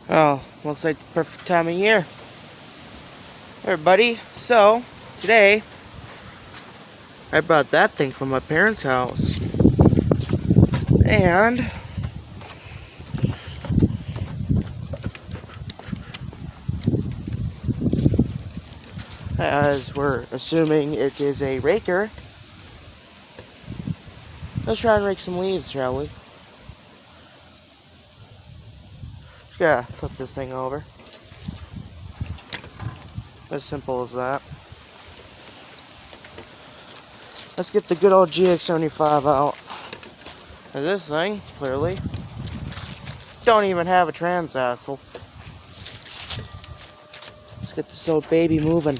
Oh, looks like the perfect time of year. Hey everybody, so today I brought that thing from my parents' house. And as we're assuming it is a raker, let's try and rake some leaves, shall we? Just gotta flip this thing over. As simple as that. Let's get the good old gx75 out. And this thing, clearly, don't even have a transaxle. Let's get this old baby moving.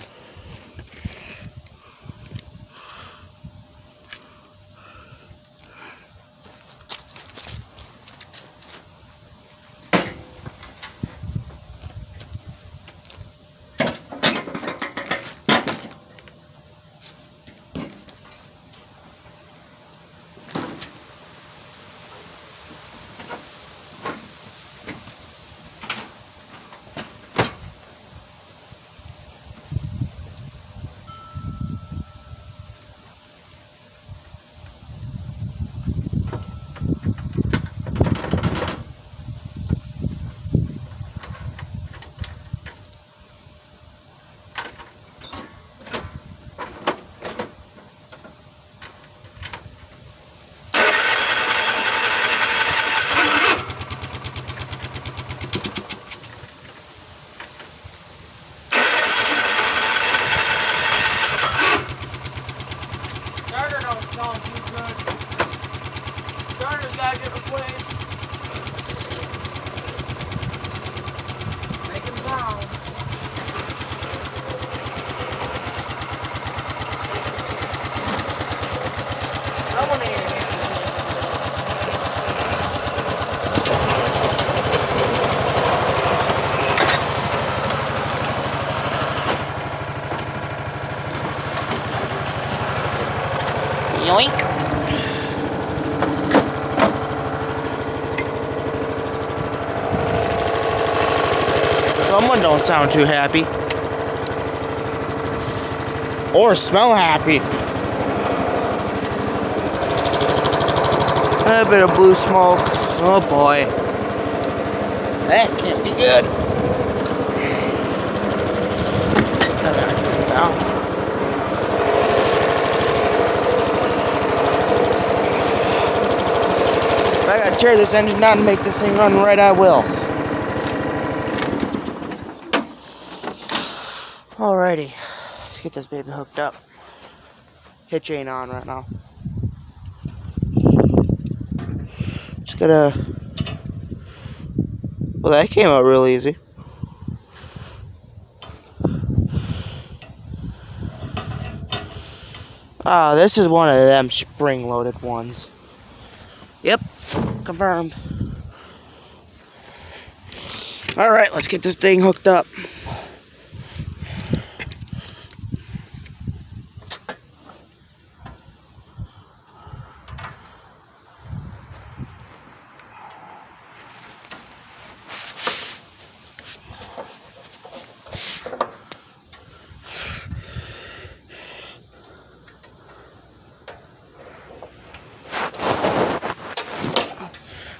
Starter don't sound too good. Starter's gotta get replaced. Make him sound. Someone need a hand. Yoink. Someone don't sound too happy. Or smell happy. A bit of blue smoke. Oh boy. That can't be good. I gotta get it down. If I gotta tear this engine down to make this thing run right, I will. Alrighty, let's get this baby hooked up. Hitch ain't on right now. Just gotta. Well, that came out real easy. Ah, this is one of them spring-loaded ones. Yep, confirmed. Alright, let's get this thing hooked up.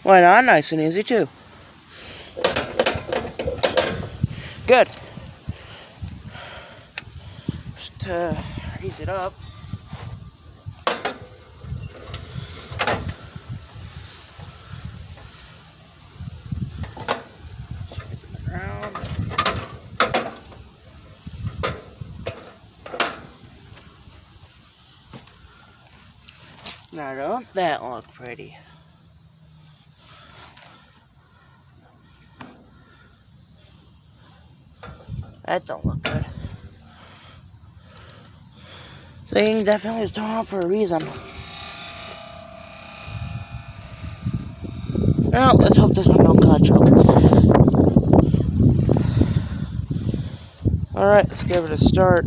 Why not? Nice and easy too. Good. Just raise it up. Around. Now don't that look pretty? That don't look good. Thing definitely was torn up for a reason. Well, let's hope this one don't cause troubles. Alright, let's give it a start.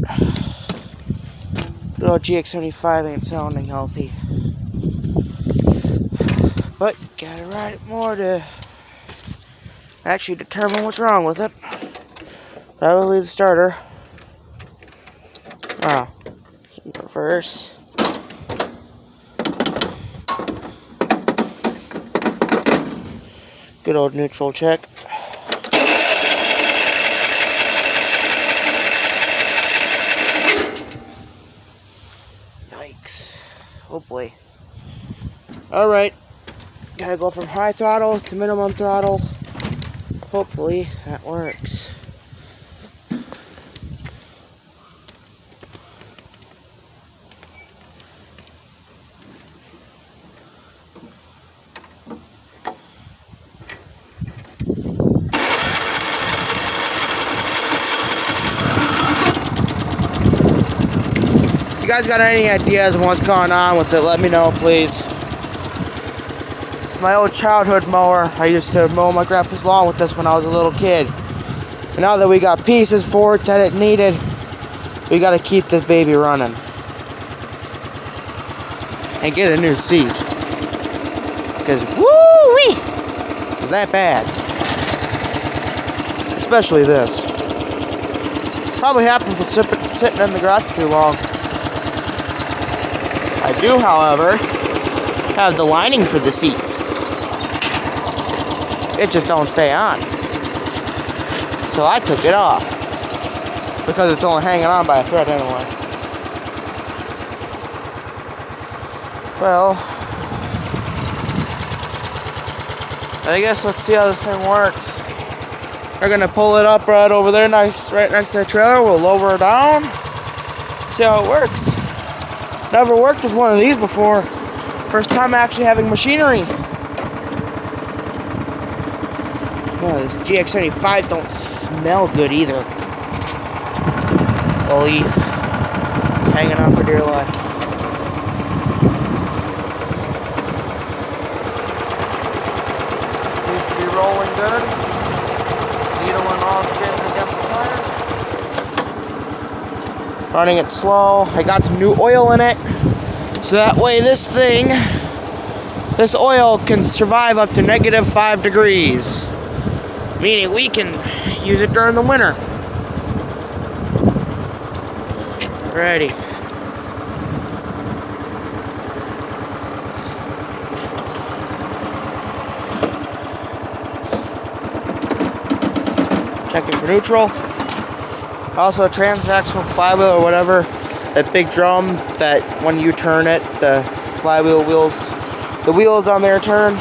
Good old gx75 ain't sounding healthy. But gotta ride it more to actually determine what's wrong with it. Probably the starter. Wow. Reverse. Good old neutral check. Yikes. Oh boy. Alright. Gotta go from high throttle to minimum throttle. Hopefully that works. If you guys got any ideas on what's going on with it, let me know, please. It's my old childhood mower. I used to mow my grandpa's lawn with this when I was a little kid. And now that we got pieces for it that it needed, we gotta keep this baby running. And get a new seat. Because, woo-wee! Is that bad? Especially this. Probably happens with sitting in the grass too long. I do, however, have the lining for the seat. It just don't stay on. So I took it off. Because it's only hanging on by a thread anyway. Well, I guess let's see how this thing works. We're gonna pull it up right over there, right next to the trailer. We'll lower it down. See how it works. Never worked with one of these before. First time actually having machinery. Oh, this gx75 don't smell good either. A leaf. Hanging on for dear life. Seems to be rolling good. Needle and all getting against the tire. Running it slow. I got some new oil in it. So that way this oil can survive up to -5 degrees. Meaning we can use it during the winter. Alrighty. Checking for neutral. Also a transaxle flywheel or whatever. That big drum that when you turn it, the flywheel wheels, the wheels on there turn.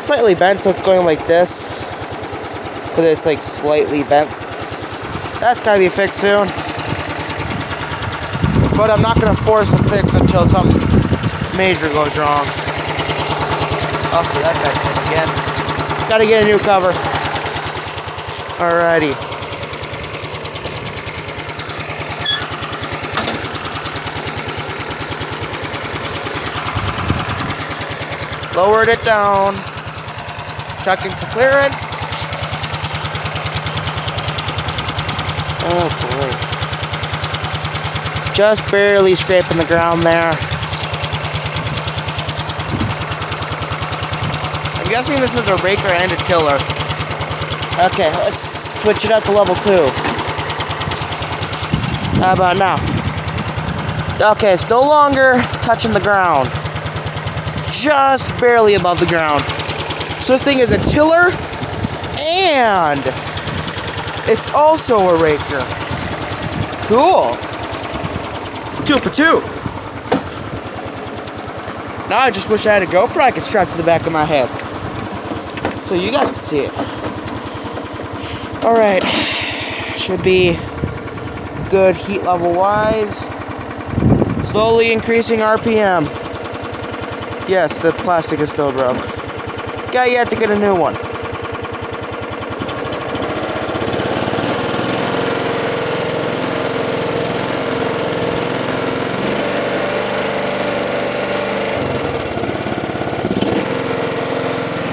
Slightly bent, so it's going like this. Because it's like slightly bent. That's gotta be fixed soon. But I'm not gonna force a fix until something major goes wrong. Oh, see that back again. Gotta get a new cover. Alrighty. Lowered it down. Checking for clearance. Oh boy. Just barely scraping the ground there. I'm guessing this is a raker and a tiller. Okay, let's switch it up to level 2. How about now? Okay, it's no longer touching the ground. Just barely above the ground. So this thing is a tiller and it's also a raker. Cool. 2 for 2. Now I just wish I had a GoPro I could strap to the back of my head. So you guys can see it. Alright. Should be good heat level wise. Slowly increasing RPM. Yes, the plastic is still broke. Got yet to get a new one.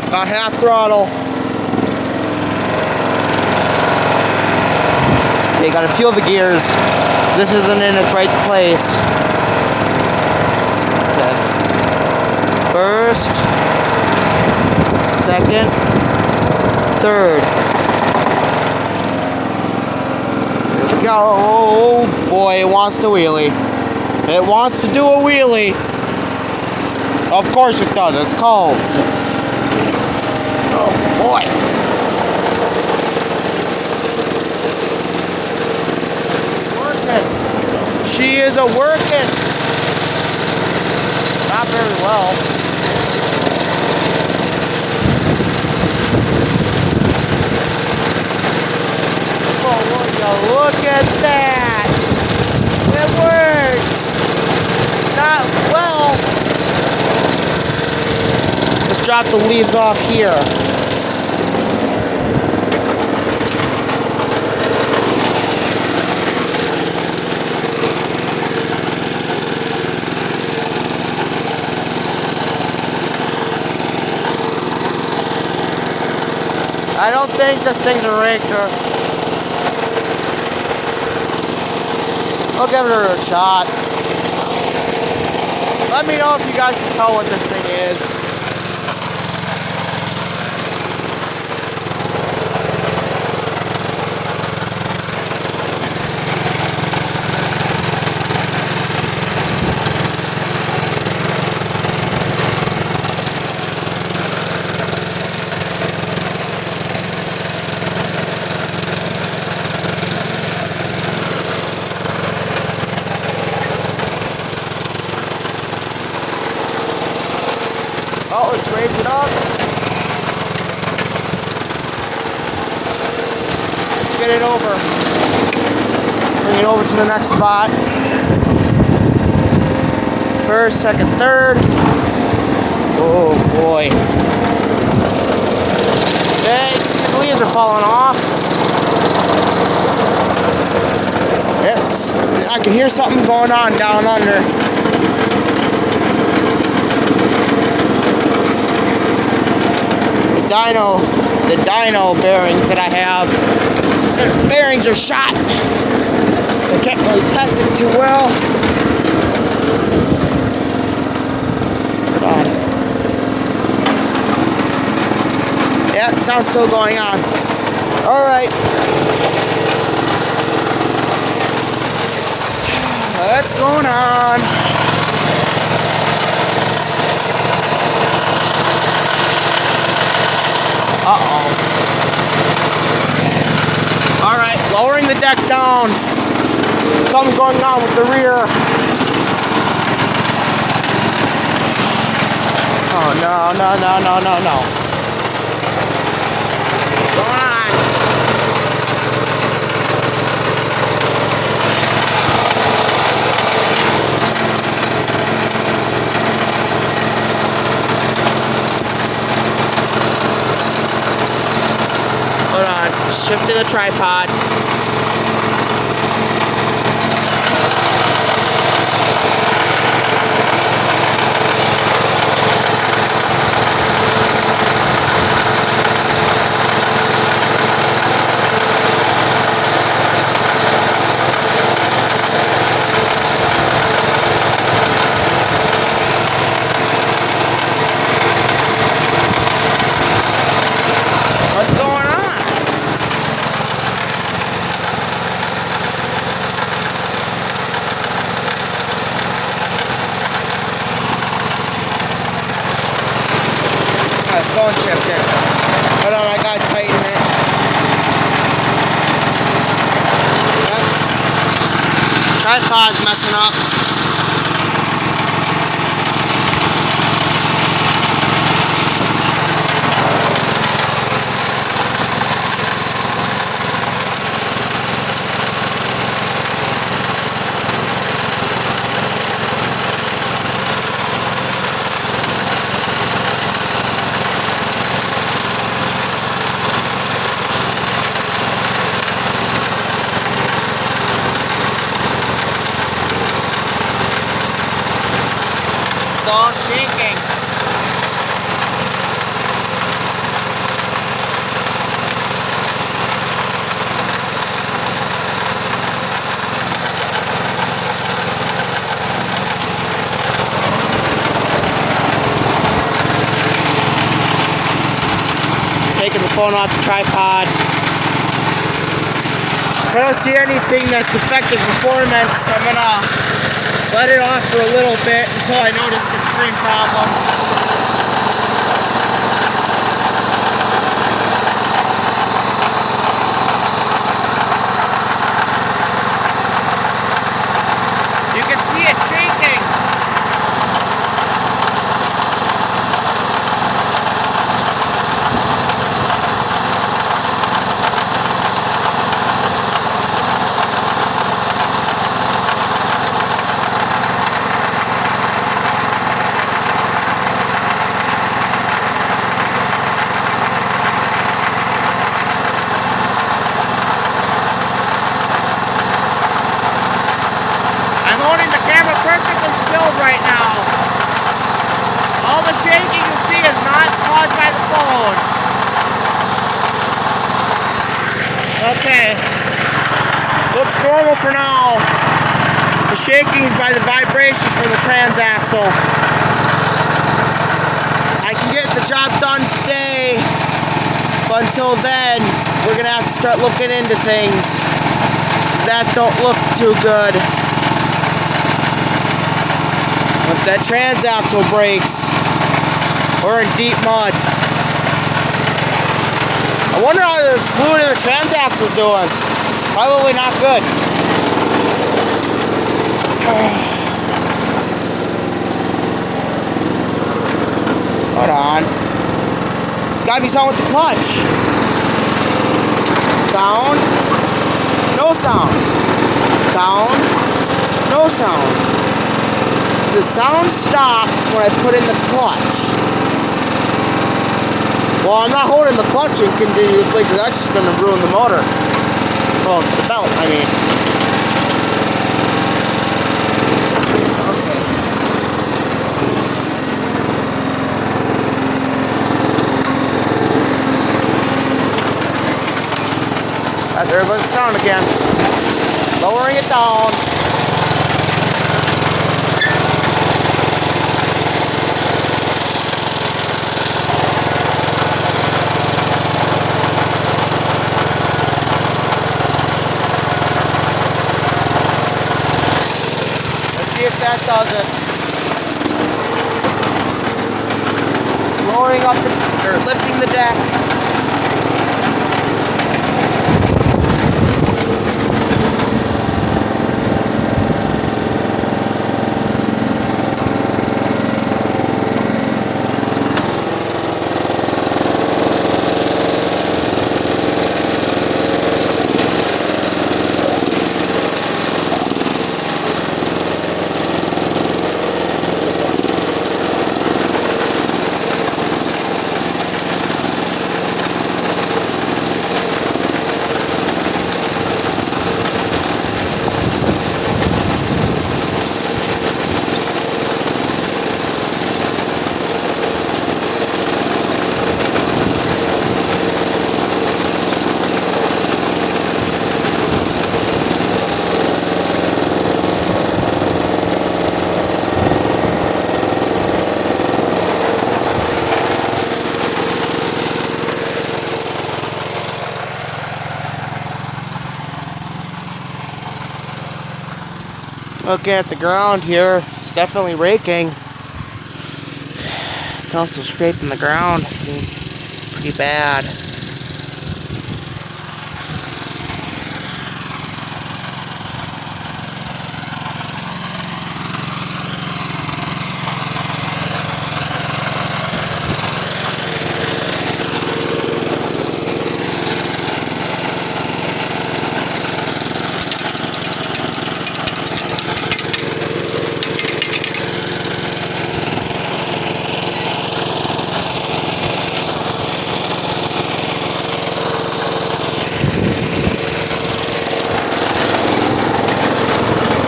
About half throttle. You gotta feel the gears. This isn't in its right place. Okay. First. Second. third. Here we go. Oh boy, it wants to wheelie. It wants to do a wheelie. Of course it does. It's cold. Oh boy. Working. She is a working. Not very well. Oh, would you look at that? It works. Not well. Let's drop the leaves off here. I don't think this thing's a raker. I'll give it a shot. Let me know if you guys can tell what this thing is. Oh, let's raise it up. Let's get it over. Bring it over to the next spot. First, second, third. Oh boy. Okay, the leaves are falling off. Yes, I can hear something going on down under. The dyno bearings that I have, the bearings are shot. I can't really test it too well. Hold on. Yeah, sound's still going on. Alright. What's going on? Uh-oh. Alright, lowering the deck down. Something's going on with the rear. Oh, no. What's going on? Hold on, shift to the tripod. What's going on? Phone shifted. Hold on, I gotta tighten it. Yep. Tripod's messing up. It's all shaking. Taking the phone off the tripod. I don't see anything that's affecting performance, so I'm gonna let it off for a little bit until I notice the extreme problem. You can see it shaking. Right now. All the shaking you see is not caused by the phone. Okay. Looks normal for now. The shaking is by the vibration from the transaxle. I can get the job done today, but until then, we're gonna have to start looking into things that don't look too good. If that transaxle breaks, we're in deep mud. I wonder how the fluid in the transaxle's doing. Probably not good. Hold on. There's gotta be something with the clutch. Sound. No sound. Sound. No sound. The sound stops when I put in the clutch. Well, I'm not holding the clutch in continuously because that's just going to ruin the motor. Well, the belt, I mean. Okay. There goes the sound again. Lowering it down. If that does it. Lowering up the, or lifting the deck. Looking at the ground here, it's definitely raking. It's also scraping the ground pretty bad.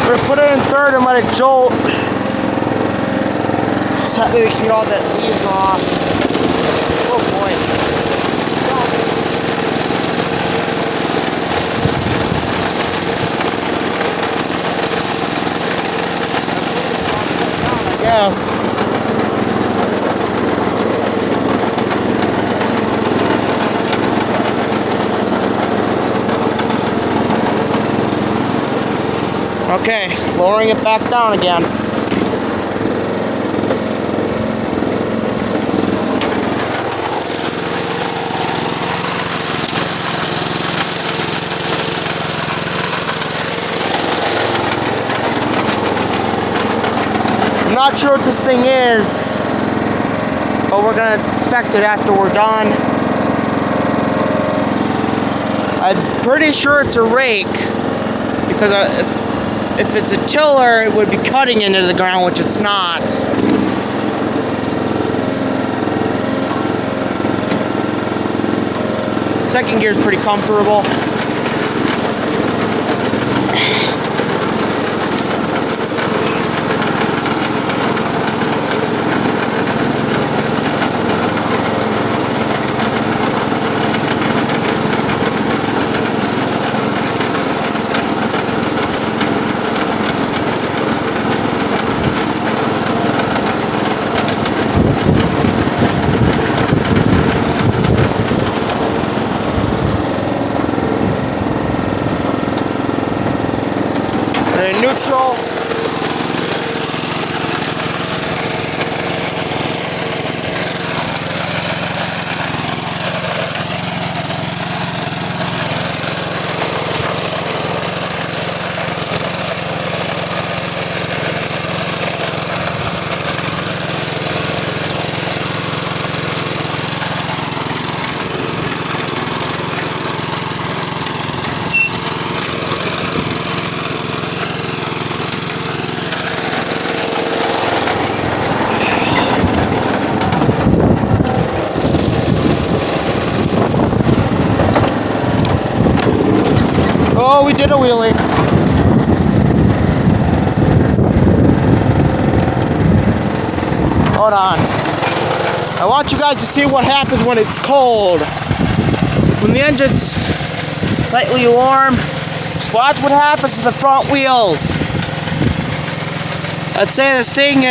We're gonna put it in third and let it jolt. So that way we can get all that leaves off. Oh boy. I guess. Okay, lowering it back down again. I'm not sure what this thing is, but we're gonna inspect it after we're done. I'm pretty sure it's a rake, because if it's a tiller, it would be cutting into the ground, which it's not. Second gear is pretty comfortable. Neutral. Oh, we did a wheelie. Hold on. I want you guys to see what happens when it's cold. When the engine's slightly warm, just watch what happens to the front wheels. I'd say this thing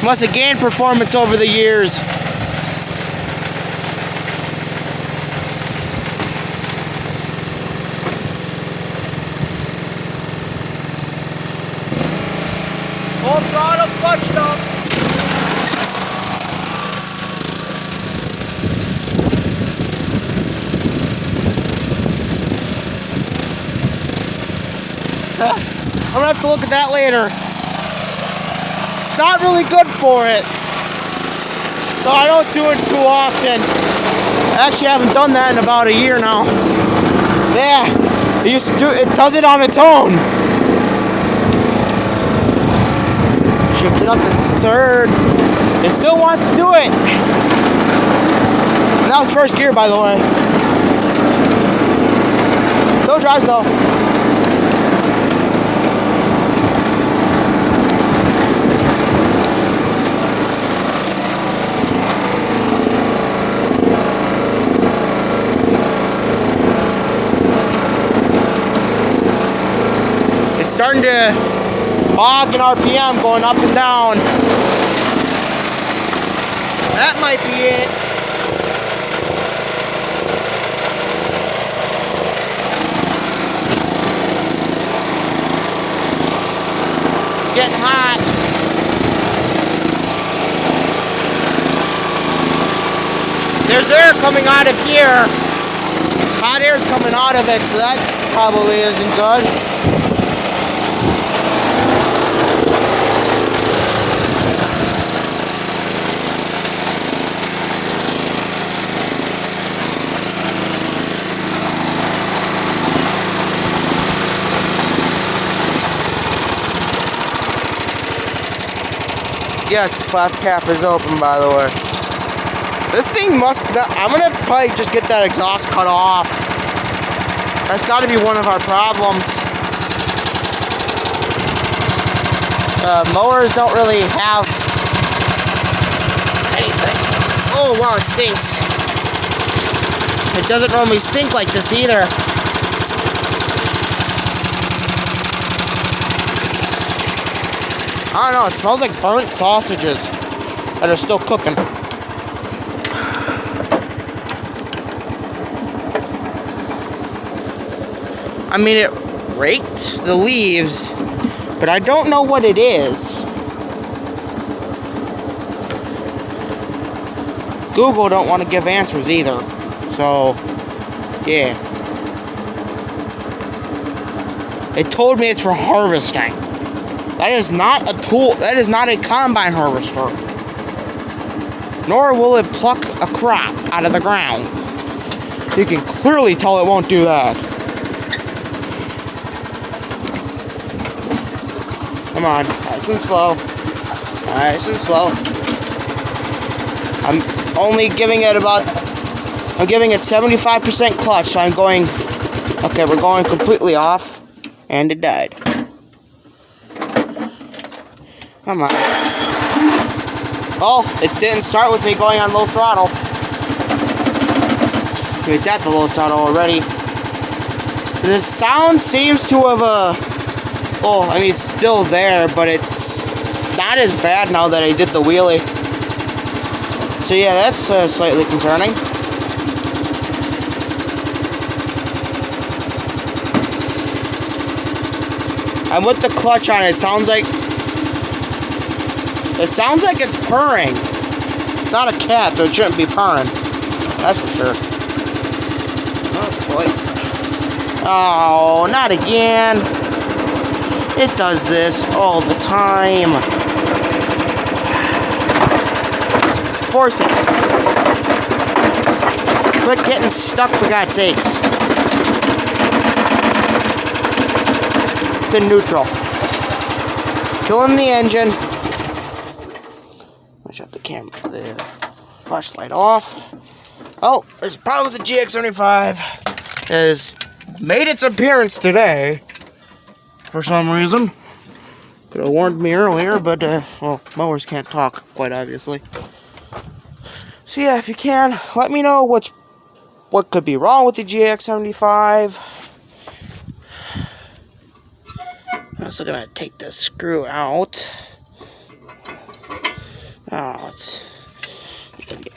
must have gained performance over the years. Full throttle, clutched up. I'm gonna have to look at that later. It's not really good for it, so I don't do it too often. I actually haven't done that in about a year now. Yeah, it used to do. It does it on its own. Shift it up to third. It still wants to do it. And that was first gear, by the way. Still drives though. It's starting to hog in RPM, going up and down. That might be it. Getting hot. There's air coming out of here. Hot air's coming out of it, so that probably isn't good. Yes, flap cap is open, by the way. This thing must not, I'm gonna probably just get that exhaust cut off. That's gotta be one of our problems. Mowers don't really have anything. Oh wow, it stinks. It doesn't normally stink like this either. I don't know, it smells like burnt sausages that are still cooking. I mean, raked the leaves, but I don't know what it is. Google don't want to give answers either. So, yeah. It told me it's for harvesting. That is not a tool. That is not a combine harvester. Nor will it pluck a crop out of the ground. You can clearly tell it won't do that. Come on, nice and slow. Nice and slow. I'm only giving it I'm giving it 75% clutch, so I'm going, okay, we're going completely off, and it died. Come on. Oh, it didn't start with me going on low throttle. It's at the low throttle already. The sound seems to have, oh, I mean, it's still there, but it's not as bad now that I did the wheelie. So yeah, that's slightly concerning. And with the clutch on it, it sounds like it's purring. It's not a cat, so it shouldn't be purring. That's for sure. Oh boy. Oh, not again. It does this all the time. Force it. Quit getting stuck, for God's sakes. It's in neutral. Killing the engine. I'll shut the flashlight off. Oh, there's a problem with the GX75. It has made its appearance today. For some reason. Could have warned me earlier, but, well, mowers can't talk, quite obviously. So yeah, if you can, let me know what could be wrong with the GX75. I'm also gonna take this screw out. Oh,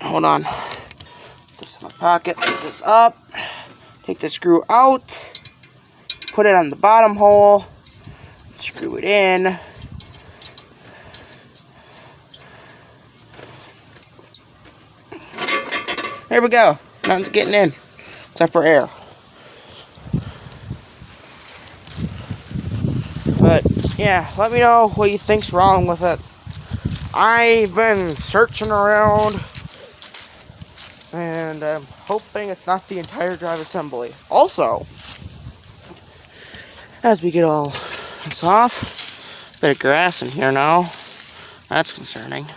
hold on. Put this in my pocket, put this up, take the screw out, put it on the bottom hole, screw it in. There we go. Nothing's getting in, except for air. But, yeah, let me know what you think's wrong with it. I've been searching around, and I'm hoping it's not the entire drive assembly. Also, as we get all this off, bit of grass in here now. That's concerning.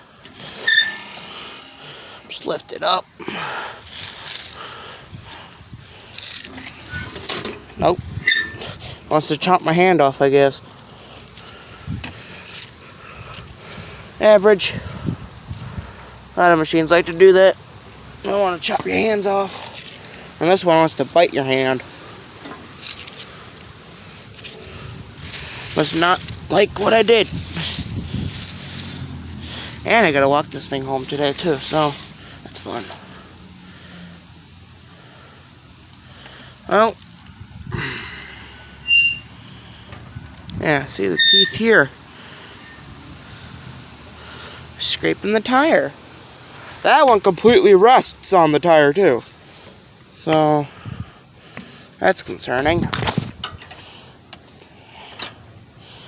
Just lift it up. Nope. Wants to chop my hand off, I guess. Average. A lot of machines like to do that. You don't want to chop your hands off. And this one wants to bite your hand. Must not like what I did. And I gotta walk this thing home today too, so that's fun. Well, yeah, see the teeth here. Scraping the tire. That one completely rests on the tire too. So, that's concerning.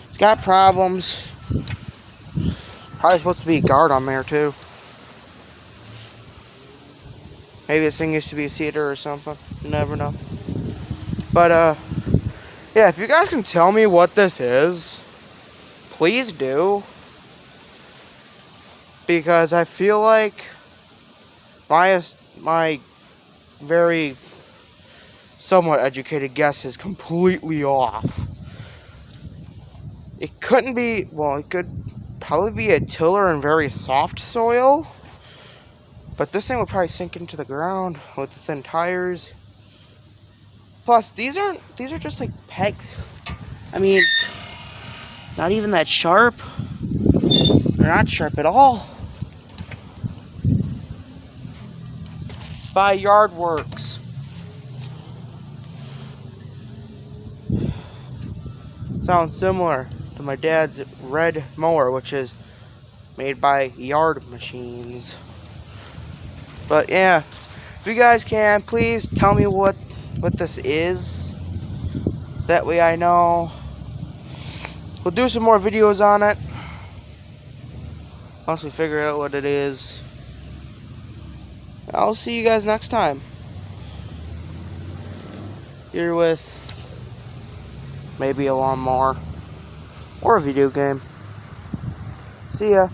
It's got problems. Probably supposed to be a guard on there too. Maybe this thing used to be a cedar or something. You never know. But, yeah, if you guys can tell me what this is, please do. Because I feel like my very somewhat educated guess is completely off. It couldn't be, well, it could probably be a tiller in very soft soil. But this thing would probably sink into the ground with the thin tires. Plus, these are just like pegs. I mean, not even that sharp. They're not sharp at all. By Yardworks. Sounds similar to my dad's red mower, which is made by Yard Machines. But yeah, if you guys can, please tell me what this is. That way I know. We'll do some more videos on it once we figure out what it is. I'll see you guys next time. Here with maybe a lawnmower or a video game. See ya.